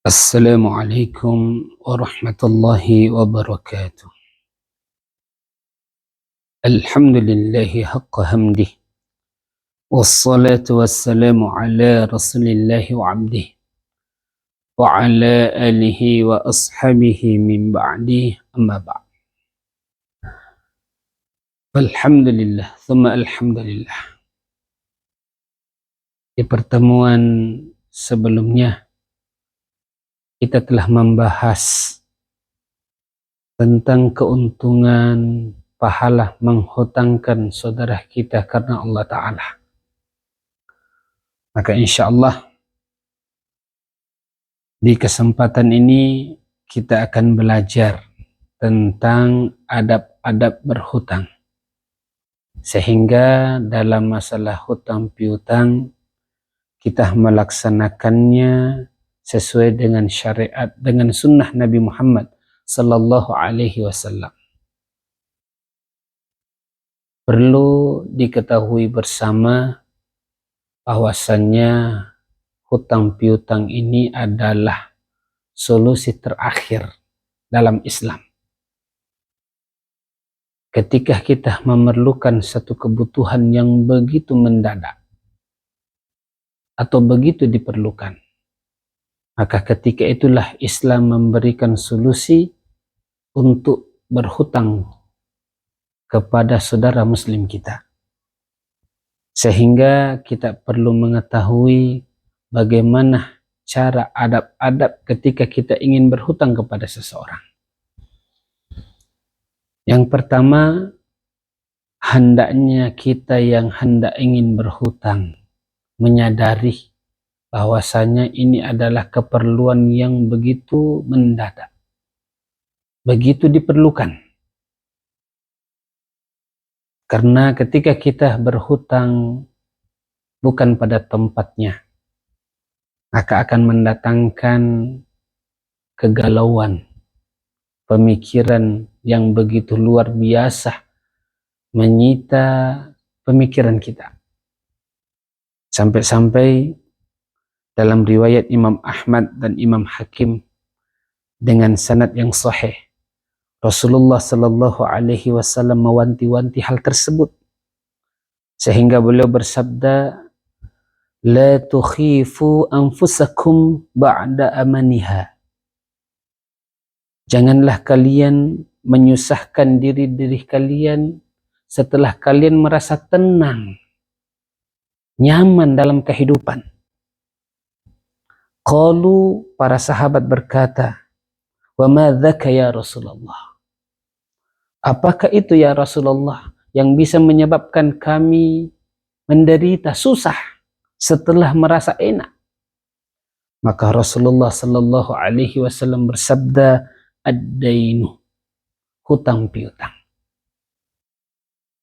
Assalamualaikum warahmatullahi wabarakatuh. Alhamdulillahi haqqa hamdih. Wassalatu wassalamu ala rasulillahi wa abdih. Wa ala alihi wa ashabihi min ba'dih amma ba'd. Alhamdulillah, thumma alhamdulillah. Di pertemuan sebelumnya kita telah membahas tentang keuntungan pahala menghutangkan saudara kita karena Allah Ta'ala. Maka insya Allah di kesempatan ini kita akan belajar tentang adab-adab berhutang, sehingga dalam masalah hutang piutang kita melaksanakannya sesuai dengan syariat, dengan sunnah Nabi Muhammad sallallahu alaihi wasallam. Perlu diketahui bersama bahwasannya hutang piutang ini adalah solusi terakhir dalam Islam. Ketika kita memerlukan satu kebutuhan yang begitu mendadak atau begitu diperlukan, maka ketika itulah Islam memberikan solusi untuk berhutang kepada saudara muslim kita. Sehingga kita perlu mengetahui bagaimana cara adab-adab ketika kita ingin berhutang kepada seseorang. Yang pertama, hendaknya kita yang hendak ingin berhutang menyadari bahwasanya ini adalah keperluan yang begitu mendadak, begitu diperlukan. Karena ketika kita berhutang bukan pada tempatnya, maka akan mendatangkan kegalauan, pemikiran yang begitu luar biasa menyita pemikiran kita. Sampai-sampai dalam riwayat Imam Ahmad dan Imam Hakim dengan sanad yang sahih, Rasulullah sallallahu alaihi wasallam mewanti-wanti hal tersebut, sehingga beliau bersabda, la tukhifu anfusakum ba'da amaniha. Janganlah kalian menyusahkan diri kalian setelah kalian merasa tenang, nyaman dalam kehidupan. Qalu, para sahabat berkata, wa ma dzaka ya Rasulullah? Apakah itu ya Rasulullah yang bisa menyebabkan kami menderita, susah setelah merasa enak? Maka Rasulullah sallallahu alaihi wasallam bersabda, ad-dainu, hutang piutang.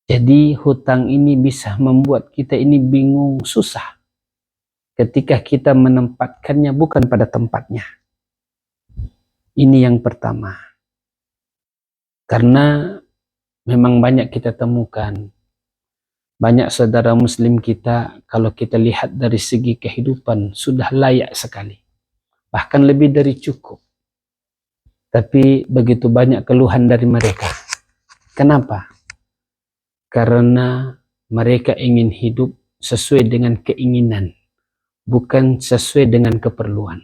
Jadi hutang ini bisa membuat kita ini bingung, susah ketika kita menempatkannya bukan pada tempatnya. Ini yang pertama. Karena memang banyak kita temukan, banyak saudara muslim kita, kalau kita lihat dari segi kehidupan sudah layak sekali, bahkan lebih dari cukup, tapi begitu banyak keluhan dari mereka. Kenapa? Karena mereka ingin hidup sesuai dengan keinginan, bukan sesuai dengan keperluan.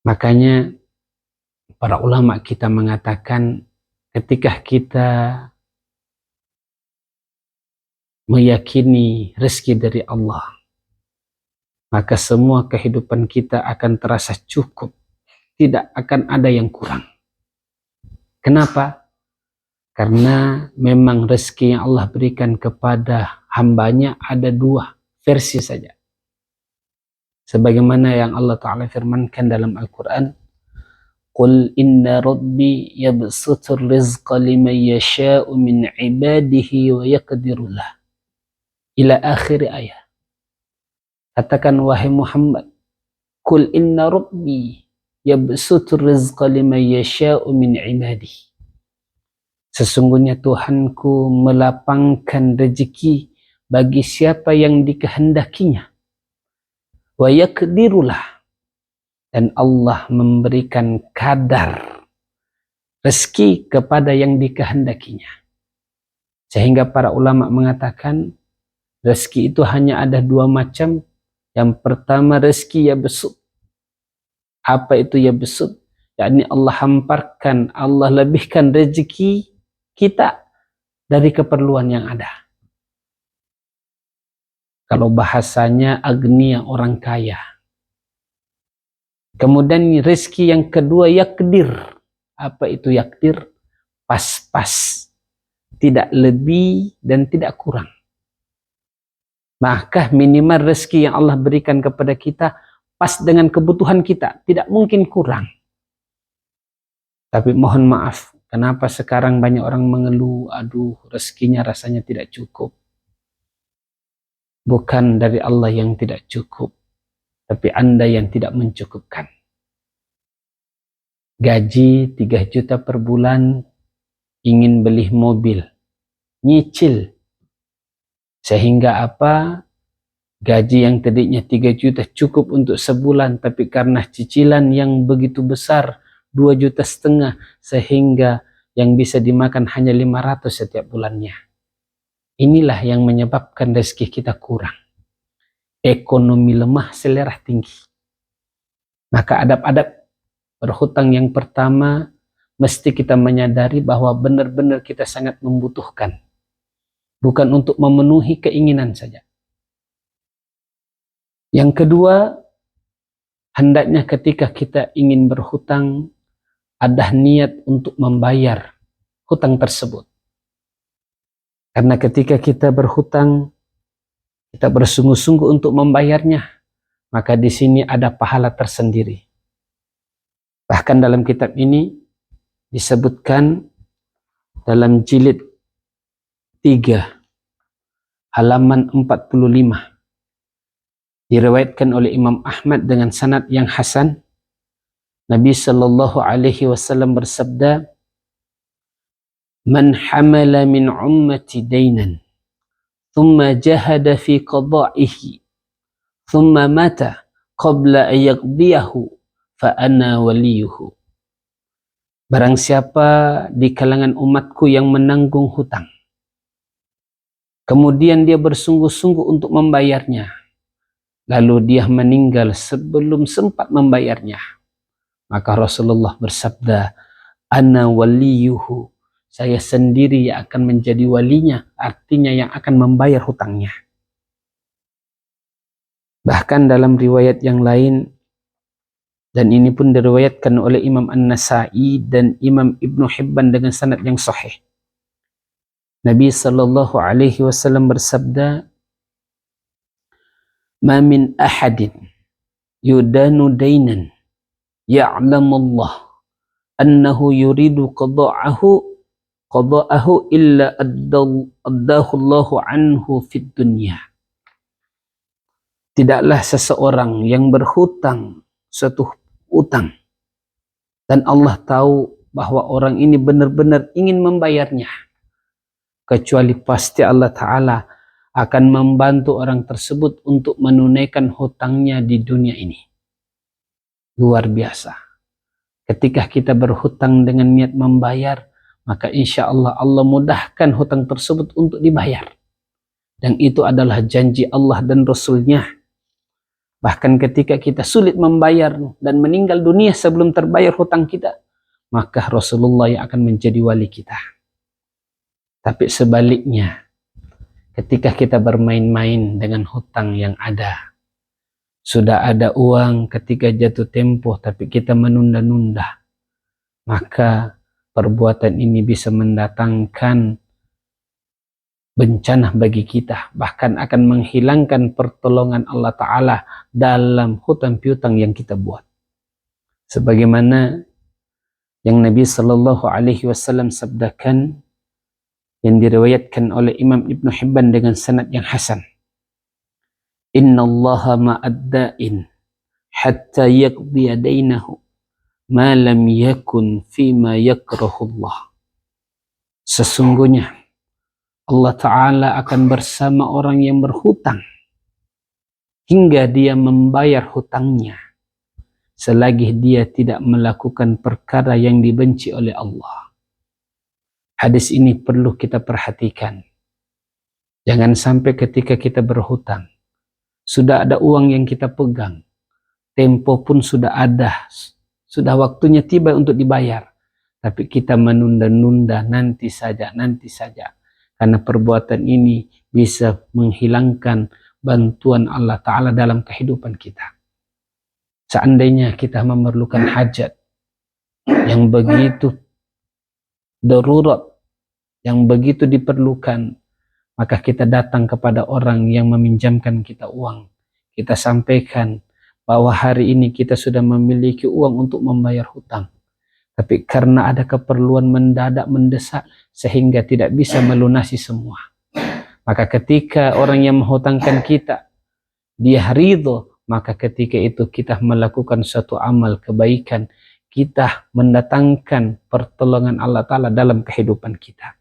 Makanya para ulama kita mengatakan, ketika kita meyakini rezeki dari Allah, maka semua kehidupan kita akan terasa cukup, tidak akan ada yang kurang. Kenapa? Karena memang rezeki yang Allah berikan kepada hambanya ada dua versi saja. Sebagaimana yang Allah Ta'ala firmankan dalam Al-Quran, Qul inna rabbi yabsutur rizqa liman yasha'u min ibadihi wa yaqdiru lah. Ila akhir ayat. Katakan wahai Muhammad, Qul inna rabbi yabsutur rizqa liman yasha'u min ibadihi. Sesungguhnya Tuhanku melapangkan rezeki bagi siapa yang dikehendakinya. Wa yaqdiru lah. dan Allah memberikan kadar rezeki kepada yang dikehendakinya. Sehingga para ulama mengatakan rezeki itu hanya ada dua macam. Yang pertama rezeki ya besut. Apa itu ya besut? Yakni Allah hamparkan, Allah lebihkan rezeki kita dari keperluan yang ada. Kalau bahasanya agniya, orang kaya. Kemudian rezeki yang kedua yakdir. Apa itu yakdir? Pas-pas. Tidak lebih dan tidak kurang. Maka minimal rezeki yang Allah berikan kepada kita pas dengan kebutuhan kita. Tidak mungkin kurang. Tapi mohon maaf, kenapa sekarang banyak orang mengeluh, aduh rezekinya rasanya tidak cukup. Bukan dari Allah yang tidak cukup, tapi Anda yang tidak mencukupkan. Gaji 3 juta per bulan, ingin beli mobil, nyicil. Sehingga apa? Gaji yang tadinya 3 juta cukup untuk sebulan, tapi karena cicilan yang begitu besar, 2,5 juta, sehingga yang bisa dimakan hanya 500 setiap bulannya. Inilah yang menyebabkan rezeki kita kurang. Ekonomi lemah, selera tinggi. Maka adab-adab berhutang yang pertama, mesti kita menyadari bahwa benar-benar kita sangat membutuhkan. Bukan untuk memenuhi keinginan saja. Yang kedua, hendaknya ketika kita ingin berhutang, ada niat untuk membayar hutang tersebut. Karena ketika kita berhutang, kita bersungguh-sungguh untuk membayarnya, maka di sini ada pahala tersendiri. Bahkan dalam kitab ini disebutkan dalam jilid 3 halaman 45, diriwayatkan oleh Imam Ahmad dengan sanad yang hasan, Nabi sallallahu alaihi wasallam bersabda, "Man hamala min ummati dainan, thumma jahada fi qada'ihi, thumma mata qabla an yaqdiyahu, fa ana waliyuhu." Barang siapa di kalangan umatku yang menanggung hutang, kemudian dia bersungguh-sungguh untuk membayarnya, lalu dia meninggal sebelum sempat membayarnya, maka Rasulullah bersabda, "Ana waliyuhu." Saya sendiri yang akan menjadi walinya, artinya yang akan membayar hutangnya. Bahkan dalam riwayat yang lain, dan ini pun diriwayatkan oleh Imam An-Nasai dan Imam Ibnu Hibban dengan sanad yang sahih. Nabi sallallahu alaihi wasallam bersabda, "Ma min ahadin yudanu dainan ya'lamullah annahu yuridu qada'ahu illa addahu Allahu anhu fid dunya." Tidaklah seseorang yang berhutang suatu utang dan Allah tahu bahwa orang ini benar-benar ingin membayarnya, kecuali pasti Allah Ta'ala akan membantu orang tersebut untuk menunaikan hutangnya di dunia ini. Luar biasa. Ketika kita berhutang dengan niat membayar, maka insya Allah Allah mudahkan hutang tersebut untuk dibayar. Dan itu adalah janji Allah dan Rasulnya. Bahkan ketika kita sulit membayar dan meninggal dunia sebelum terbayar hutang kita, maka Rasulullah yang akan menjadi wali kita. Tapi sebaliknya, ketika kita bermain-main dengan hutang yang ada, sudah ada uang ketika jatuh tempo tapi kita menunda-nunda, maka perbuatan ini bisa mendatangkan bencana bagi kita, bahkan akan menghilangkan pertolongan Allah Ta'ala dalam hutang piutang yang kita buat. Sebagaimana yang Nabi Sallallahu Alaihi Wasallam sabdakan, yang diriwayatkan oleh Imam Ibnu Hibban dengan sanad yang hasan, "Inna Allaha ma'adda'in hatta yaqdiya dainahu ma lam yakun fima yakrahullah." Sesungguhnya Allah Ta'ala akan bersama orang yang berhutang hingga dia membayar hutangnya, selagi dia tidak melakukan perkara yang dibenci oleh Allah. Hadis ini perlu kita perhatikan. Jangan sampai ketika kita berhutang, sudah ada uang yang kita pegang, tempo pun sudah ada, sudah waktunya tiba untuk dibayar, tapi kita menunda-nunda, nanti saja, karena perbuatan ini bisa menghilangkan bantuan Allah Ta'ala dalam kehidupan kita. Seandainya kita memerlukan hajat yang begitu darurat, yang begitu diperlukan, maka kita datang kepada orang yang meminjamkan kita uang. Kita sampaikan bahwa hari ini kita sudah memiliki uang untuk membayar hutang, tapi karena ada keperluan mendadak mendesak sehingga tidak bisa melunasi semua. Maka ketika orang yang menghutangkan kita, dia ridho, maka ketika itu kita melakukan suatu amal kebaikan, kita mendatangkan pertolongan Allah Ta'ala dalam kehidupan kita.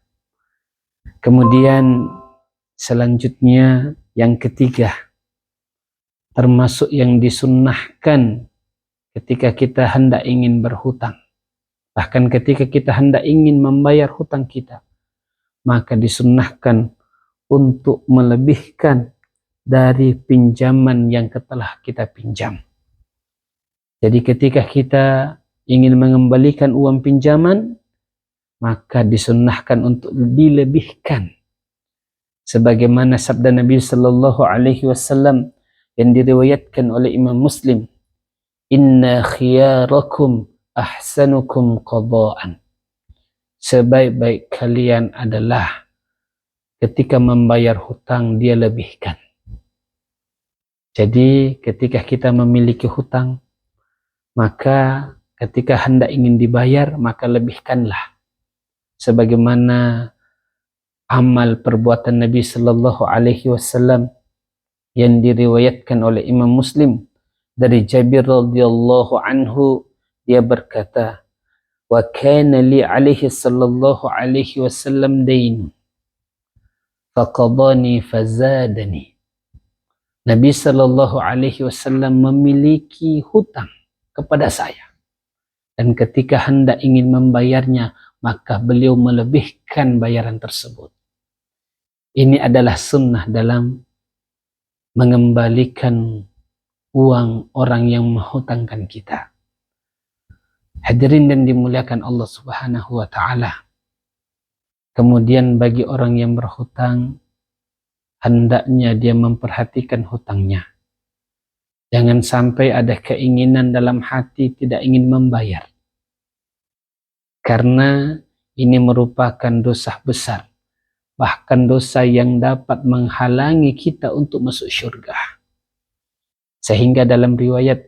Kemudian selanjutnya yang ketiga, termasuk yang disunnahkan ketika kita hendak ingin berhutang, bahkan ketika kita hendak ingin membayar hutang kita, maka disunnahkan untuk melebihkan dari pinjaman yang telah kita pinjam. Jadi ketika kita ingin mengembalikan uang pinjaman, maka disunnahkan untuk dilebihkan. Sebagaimana sabda Nabi Sallallahu Alaihi Wasallam yang diriwayatkan oleh Imam Muslim, Inna khiyarakum ahsanukum qadaan. Sebaik-baik kalian adalah ketika membayar hutang dia lebihkan. Jadi ketika kita memiliki hutang, maka ketika hendak ingin dibayar, maka lebihkanlah. Sebagaimana amal perbuatan Nabi Sallallahu Alaihi Wasallam yang diriwayatkan oleh Imam Muslim dari Jabir radhiyallahu anhu, dia berkata, wa kana li alaihi sallallahu alaihi wasallam dain faqadani fazadani. Nabi Sallallahu Alaihi Wasallam memiliki hutang kepada saya, dan ketika hendak ingin membayarnya, maka beliau melebihkan bayaran tersebut. Ini adalah sunnah dalam mengembalikan uang orang yang menghutangkan kita. Hadirin dan dimuliakan Allah Subhanahu wa Ta'ala. Kemudian bagi orang yang berhutang, hendaknya dia memperhatikan hutangnya. Jangan sampai ada keinginan dalam hati tidak ingin membayar, karena ini merupakan dosa besar, bahkan dosa yang dapat menghalangi kita untuk masuk syurga. Sehingga dalam riwayat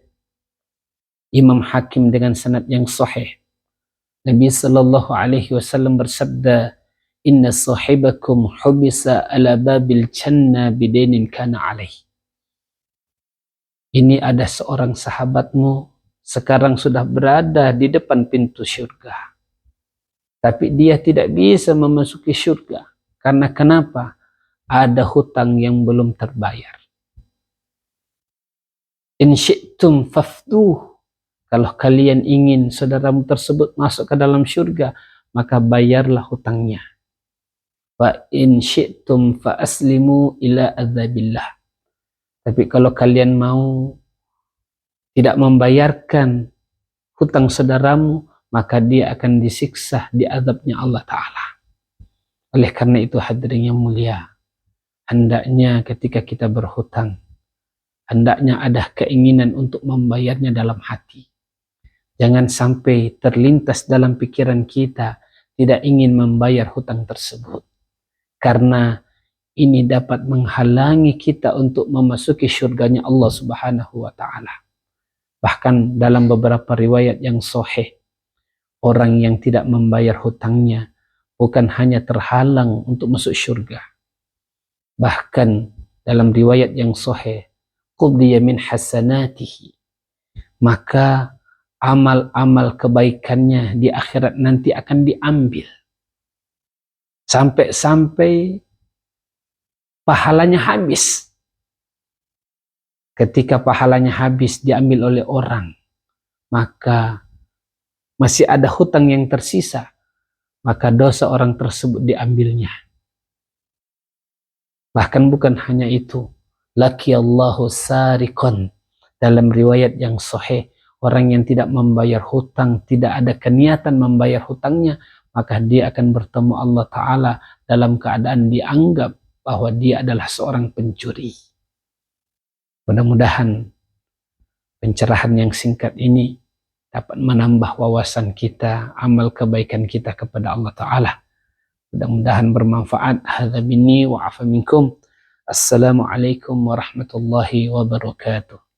Imam Hakim dengan sanad yang sahih, Nabi Sallallahu Alaihi Wasallam bersabda, Inna sahibakum hubisa ala babil jannah bidainin kana alaih. Ini ada seorang sahabatmu sekarang sudah berada di depan pintu syurga, tapi dia tidak bisa memasuki syurga. Karena kenapa? Ada hutang yang belum terbayar. In syi'tum fafduh. Kalau kalian ingin saudaramu tersebut masuk ke dalam syurga, maka bayarlah hutangnya. Wa in syi'tum fa aslimu ila adzabillah. Tapi kalau kalian mau tidak membayarkan hutang saudaramu, maka dia akan disiksa di azabnya Allah Ta'ala. Oleh karena itu hadirin yang mulia, hendaknya ketika kita berhutang, hendaknya ada keinginan untuk membayarnya dalam hati. Jangan sampai terlintas dalam pikiran kita tidak ingin membayar hutang tersebut, karena ini dapat menghalangi kita untuk memasuki syurganya Allah Subhanahu wa Ta'ala. Bahkan dalam beberapa riwayat yang sahih, orang yang tidak membayar hutangnya bukan hanya terhalang untuk masuk syurga, bahkan dalam riwayat yang sahih, qudiya min hasanatihi, maka amal-amal kebaikannya di akhirat nanti akan diambil, sampai-sampai pahalanya habis. Ketika pahalanya habis diambil oleh orang, maka masih ada hutang yang tersisa, maka dosa orang tersebut diambilnya. Bahkan bukan hanya itu, laqiyallahu sariqan, dalam riwayat yang sahih, orang yang tidak membayar hutang, tidak ada keniatan membayar hutangnya, maka dia akan bertemu Allah Ta'ala dalam keadaan dianggap bahwa dia adalah seorang pencuri. Mudah-mudahan pencerahan yang singkat ini dapat menambah wawasan kita, amal kebaikan kita kepada Allah Ta'ala. Mudah-mudahan bermanfaat. Hadza minni wa afa minkum. Assalamualaikum warahmatullahi wabarakatuh.